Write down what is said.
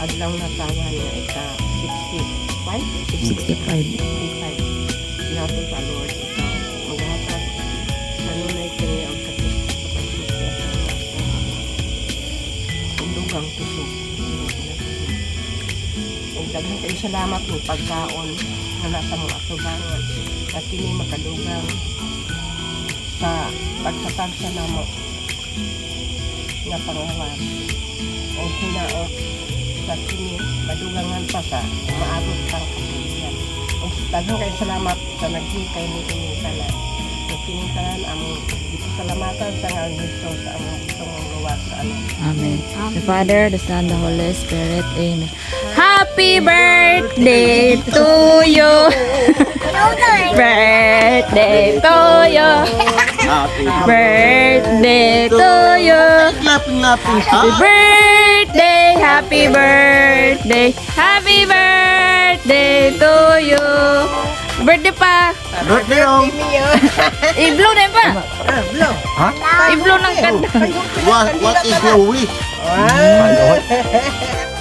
adlaw na tawa niya ika 65. 65. Nato sa Lord ikaw maghatag sa nunay kini ang kapis sa pagsusya sa dugang tusok. Ug daghang kayo salamat ng pagkaon na nasa mga atubangan na kini makadugang sa pagtatag sa namo nga pangawan o hinaot sa kini madugangan pa sa maabot pang kapilian. O daghang kayo salamat sa naghikay ni kini tanan. So kini tanan among salamatan sa ngalan ni Jesus sa among gustong gawa sa ano. Amen. The Father, the Son, the Holy Spirit. Amen. Happy birthday to you. Birthday to you. Birthday to you. Happy birthday, happy birthday, happy birthday to you. Birthday pa. Birthday om. I-blow na yun pa. Blow. Ha? I-blow ng kanta. What is your wish? Wow.